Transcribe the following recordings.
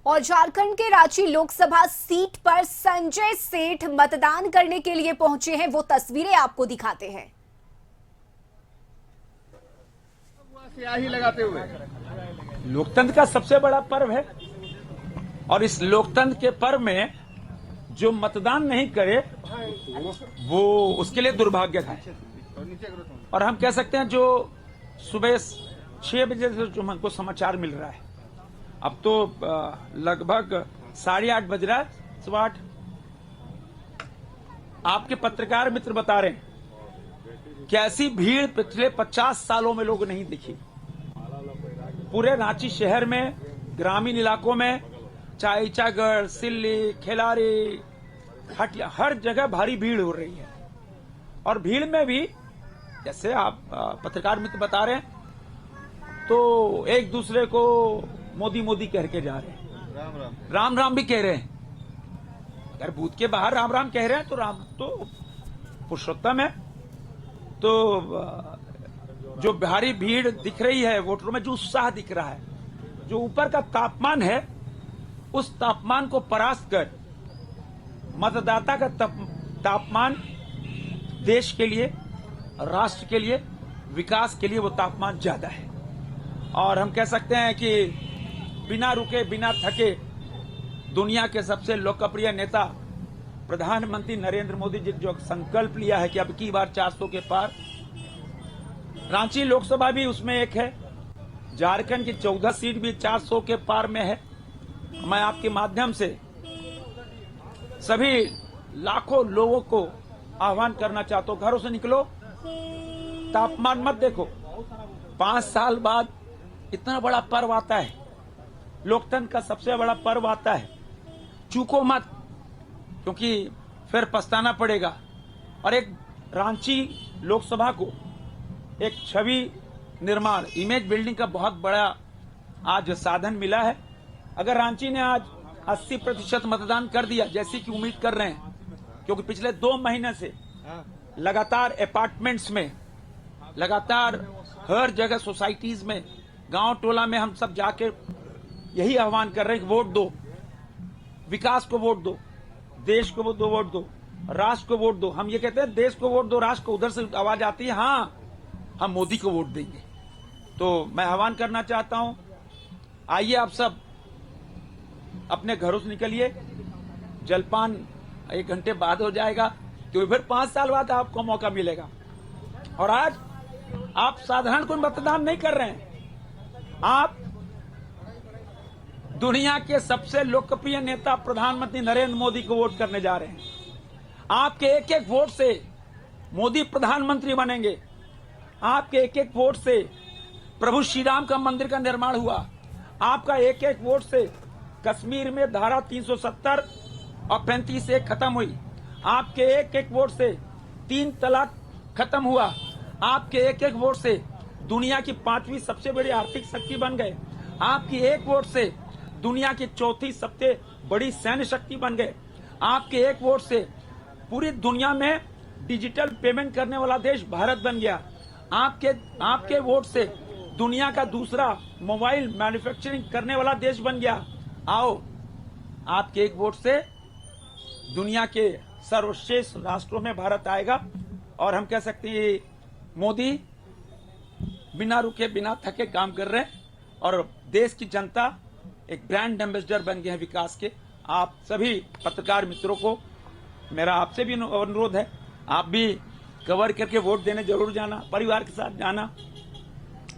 और झारखंड के रांची लोकसभा सीट पर संजय सेठ मतदान करने के लिए पहुंचे हैं। वो तस्वीरें आपको दिखाते हैं। स्याही लगाते हुए लोकतंत्र का सबसे बड़ा पर्व है और इस लोकतंत्र के पर्व में जो मतदान नहीं करे वो उसके लिए दुर्भाग्य है। और हम कह सकते हैं जो सुबह 6 बजे से जो हमको समाचार मिल रहा है, अब तो लगभग 8:30 बज रहा है, 8:15। आपके पत्रकार मित्र बता रहे हैं कि ऐसी भीड़ पिछले 50 सालों में लोग नहीं दिखी। पूरे रांची शहर में, ग्रामीण इलाकों में, चाहे ईचागढ़, सिल्ली, खेलारी, हटिया, हर जगह भारी भीड़ हो रही है। और भीड़ में भी जैसे आप पत्रकार मित्र बता रहे हैं तो एक दूसरे को मोदी मोदी कह के जा रहे हैं, राम राम भी कह रहे हैं। अगर बूथ के बाहर राम राम कह रहे हैं तो राम तो पुरुषोत्तम है। तो जो भारी भीड़ दिख रही है, वोटरों में जो उत्साह दिख रहा है, जो ऊपर का तापमान है, उस तापमान को परास्त कर मतदाता का तापमान देश के लिए, राष्ट्र के लिए, विकास के लिए वो तापमान ज्यादा है। और हम कह सकते हैं कि बिना रुके बिना थके दुनिया के सबसे लोकप्रिय नेता प्रधानमंत्री नरेंद्र मोदी जी जो संकल्प लिया है कि अब की बार 400 के पार, रांची लोकसभा भी उसमें एक है। झारखंड की 14 सीट भी 400 के पार में है। मैं आपके माध्यम से सभी लाखों लोगों को आह्वान करना चाहता हूं, घरों से निकलो, तापमान मत देखो। 5 साल बाद इतना बड़ा पर्व आता है, लोकतंत्र का सबसे बड़ा पर्व आता है। चूको मत, क्योंकि फिर पछताना पड़ेगा। और एक रांची लोकसभा को एक छवि निर्माण, इमेज बिल्डिंग का बहुत बड़ा आज साधन मिला है। अगर रांची ने आज 80% मतदान कर दिया, जैसी कि उम्मीद कर रहे हैं, क्योंकि पिछले 2 महीने से लगातार अपार्टमेंट्स में, लगातार हर जगह सोसाइटीज में, गांव टोला में हम सब जाके यही आह्वान कर रहे हैं कि वोट दो, विकास को वोट दो, देश को वोट दो, राष्ट्र को वोट दो। हम ये कहते हैं देश को वोट दो, राष्ट्र को, उधर से आवाज आती है हाँ हम मोदी को वोट देंगे। तो मैं आह्वान करना चाहता हूं, आइए आप सब अपने घरों से निकलिए। जलपान 1 घंटे बाद हो जाएगा, क्योंकि फिर 5 साल बाद आपको मौका मिलेगा। और आज आप साधारण कोई मतदान नहीं कर रहे हैं, आप दुनिया के सबसे लोकप्रिय नेता प्रधानमंत्री नरेंद्र मोदी को वोट करने जा रहे हैं। आपके एक एक वोट से मोदी प्रधानमंत्री बनेंगे। आपके एक एक वोट से प्रभु श्री राम का मंदिर का निर्माण हुआ। आपका एक एक वोट से कश्मीर में धारा 370 और 35 खत्म हुई। आपके एक एक वोट से 3 तलाक खत्म हुआ। आपके एक एक वोट से दुनिया की 5वीं सबसे बड़ी आर्थिक शक्ति बन गए। आपकी एक वोट से दुनिया की 4थी सबसे बड़ी सैन्य शक्ति बन गए। आपके एक वोट से पूरी दुनिया में डिजिटल पेमेंट करने वाला देश भारत बन गया। आपके वोट से दुनिया का दूसरा मोबाइल मैन्युफैक्चरिंग करने वाला देश बन गया। आओ, आपके एक वोट से दुनिया के सर्वश्रेष्ठ राष्ट्रों में भारत आएगा। और हम कह सकते हैं मोदी बिना रुके बिना थके काम कर रहे हैं और देश की जनता एक ब्रांड एम्बेसडर बन गए हैं विकास के। आप सभी पत्रकार मित्रों को मेरा आपसे भी अनुरोध है, आप भी कवर करके वोट देने जरूर जाना, परिवार के साथ जाना।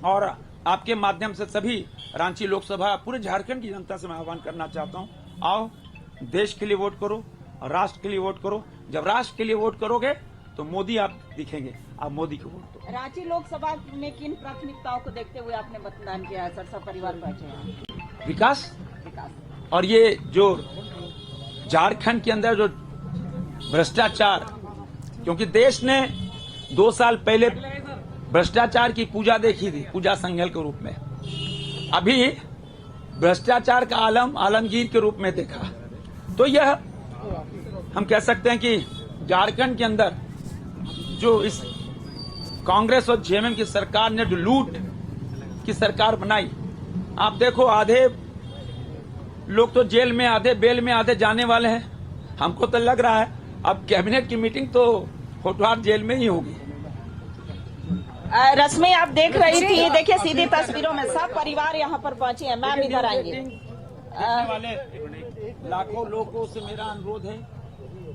और आपके माध्यम से सभी रांची लोकसभा, पूरे झारखंड की जनता से मैं आह्वान करना चाहता हूं, आओ देश के लिए वोट करो, राष्ट्र के लिए वोट करो। जब राष्ट्र के लिए वोट करोगे तो मोदी आप दिखेंगे, आप मोदी को वोट दो। रांची लोकसभा में किन प्राथमिकताओं को देखते हुए आपने मतदान किया है? सर, परिवार बैठे हैं। विकास। और ये जो झारखंड के अंदर जो भ्रष्टाचार, क्योंकि देश ने 2 साल पहले भ्रष्टाचार की पूजा देखी थी, पूजा संगल के रूप में। अभी भ्रष्टाचार का आलमगीर के रूप में देखा। तो यह हम कह सकते हैं कि झारखंड के अंदर जो इस कांग्रेस और जेएमएम की सरकार ने जो लूट की सरकार बनाई, आप देखो आधे लोग तो जेल में आधे बेल में आधे जाने वाले हैं। हमको तो लग रहा है अब कैबिनेट की मीटिंग तो होटवार जेल में ही होगी। रश्मि, आप देख रही थी, देखिए सीधी तस्वीरों में सब परिवार यहाँ पर पहुंचे हैं। मैम इधर आएंगे। देखने वाले लाखों लोगों से मेरा अनुरोध है,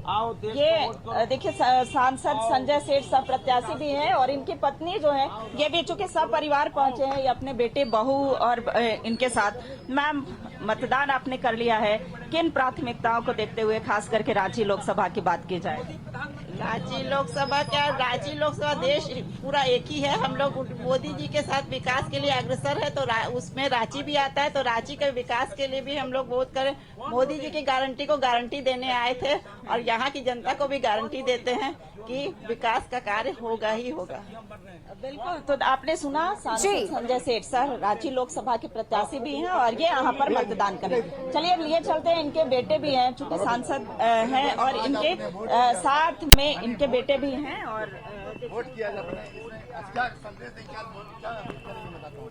आओ देश को वोट करो। ये देखिए सांसद संजय सेठ सब प्रत्याशी भी हैं और इनकी पत्नी जो है ये भी, चूंकि सब परिवार पहुंचे हैं, ये अपने बेटे बहू और इनके साथ। मैम, मतदान आपने कर लिया है, किन प्राथमिकताओं को देखते हुए खास करके रांची लोकसभा की बात की जाए? रांची लोकसभा क्या, रांची लोकसभा देश पूरा एक ही है। हम लोग मोदी जी के साथ विकास के लिए अग्रसर है, तो उसमें रांची भी आता है। तो रांची के विकास के लिए भी हम लोग वोट करें। मोदी जी की गारंटी को गारंटी देने आए थे और यहाँ की जनता को भी गारंटी देते हैं कि विकास का कार्य होगा ही होगा। बिल्कुल। तो आपने सुना सांसद संजय सेठ सर रांची लोकसभा के प्रत्याशी भी हैं और ये यहाँ पर मतदान करें। चलिए लिए चलते हैं, इनके बेटे भी हैं, चूंकि सांसद हैं और इनके साथ में इनके बेटे भी हैं और वोट किया जाता है। क्या संदेश दें, क्या बताता हूँ।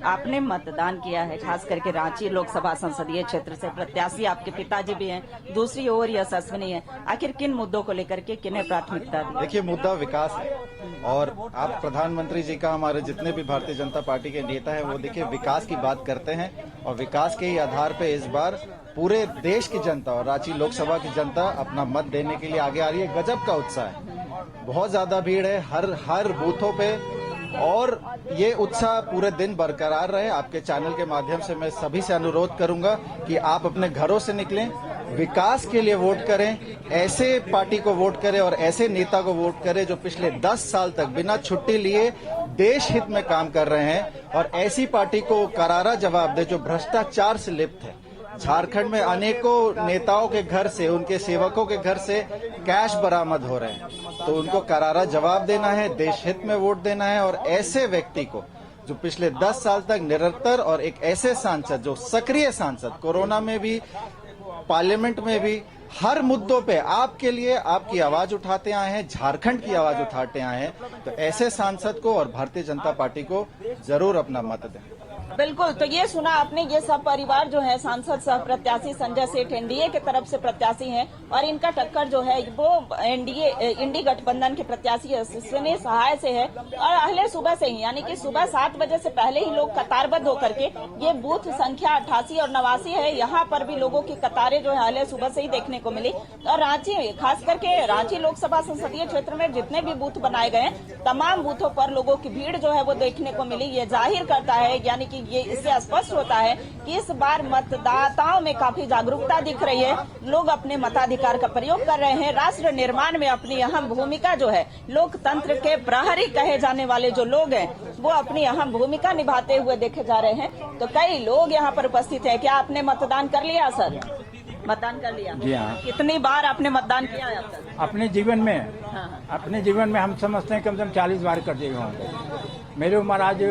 आपने मतदान किया है, खास करके रांची लोकसभा संसदीय क्षेत्र से प्रत्याशी आपके पिताजी भी हैं, दूसरी ओर यशस्विनी है। आखिर किन मुद्दों को लेकर के किन्हें प्राथमिकता दी? देखिए, मुद्दा विकास है और आप प्रधानमंत्री जी का, हमारे जितने भी भारतीय जनता पार्टी के नेता हैं वो देखिए विकास की बात करते हैं और विकास के ही आधार पे इस बार पूरे देश की जनता और रांची लोकसभा की जनता अपना मत देने के लिए आगे आ रही है। गजब का उत्साह है, बहुत ज्यादा भीड़ है हर बूथों पे और ये उत्साह पूरे दिन बरकरार रहे। आपके चैनल के माध्यम से मैं सभी से अनुरोध करूंगा कि आप अपने घरों से निकलें, विकास के लिए वोट करें, ऐसे पार्टी को वोट करें और ऐसे नेता को वोट करें जो पिछले 10 साल तक बिना छुट्टी लिए देश हित में काम कर रहे हैं और ऐसी पार्टी को करारा जवाब दे जो भ्रष्टाचार से लिप्त है। झारखंड में अनेकों नेताओं के घर से, उनके सेवकों के घर से कैश बरामद हो रहे हैं, तो उनको करारा जवाब देना है, देश हित में वोट देना है और ऐसे व्यक्ति को जो पिछले 10 साल तक निरंतर और एक ऐसे सांसद जो सक्रिय सांसद, कोरोना में भी, पार्लियामेंट में भी, हर मुद्दों पे आपके लिए आपकी आवाज उठाते आए हैं, झारखंड की आवाज उठाते आए हैं, तो ऐसे सांसद को और भारतीय जनता पार्टी को जरूर अपना मत दें। बिल्कुल। तो ये सुना आपने, ये सब परिवार जो है सांसद सह प्रत्याशी संजय सेठ एनडीए के तरफ से प्रत्याशी हैं और इनका टक्कर जो है वो इंडी गठबंधन के प्रत्याशी यशस्विनी सहाय से है और अहले सुबह से ही, यानी कि सुबह 7 बजे से पहले ही लोग कतारबद्ध होकर के, ये बूथ संख्या 88 और 89 है, यहाँ पर भी लोगों की कतारें जो है अहले सुबह से ही देखने को मिली। और रांची, खास करके रांची लोकसभा संसदीय क्षेत्र में जितने भी बूथ बनाए गए हैं, तमाम बूथों पर लोगों की भीड़ जो है वो देखने को मिली। ये जाहिर करता है, यानी कि ये इससे स्पष्ट होता है कि इस बार मतदाताओं में काफी जागरूकता दिख रही है। लोग अपने मताधिकार का प्रयोग कर रहे हैं। राष्ट्र निर्माण में अपनी अहम भूमिका जो है, लोकतंत्र के प्रहरी कहे जाने वाले जो लोग हैं वो अपनी अहम भूमिका निभाते हुए देखे जा रहे हैं। तो कई लोग यहाँ पर उपस्थित हैं। क्या आपने मतदान कर लिया सर? मतदान कर लिया? जी हाँ। कितनी बार आपने मतदान किया है अब तक? अपने जीवन में? हाँ। अपने जीवन में हम समझते हैं कम से कम 40 बार कर दिए होंगे। मेरी उम्र आज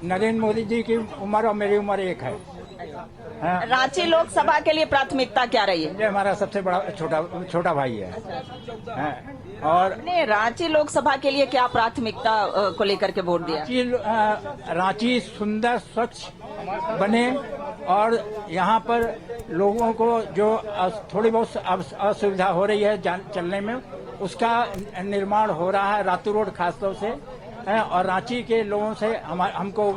नरेंद्र मोदी जी की उम्र और मेरी उम्र एक है। हाँ। रांची लोकसभा के लिए प्राथमिकता क्या रही है? ये हमारा सबसे बड़ा छोटा भाई है। हाँ। और ने रांची लोकसभा के लिए क्या प्राथमिकता को लेकर के वोट दिया? रांची सुंदर स्वच्छ बने और यहाँ पर लोगों को जो थोड़ी बहुत असुविधा हो रही है चलने में, उसका निर्माण हो रहा है रातू रोड खास तौर से। और रांची के लोगों से हमको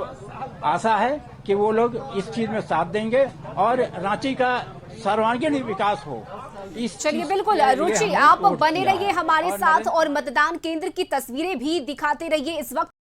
आशा है कि वो लोग इस चीज में साथ देंगे और रांची का सर्वांगीण विकास हो। चलिए बिल्कुल रुचि, आप बने रहिए हमारे साथ और मतदान केंद्र की तस्वीरें भी दिखाते रहिए। इस वक्त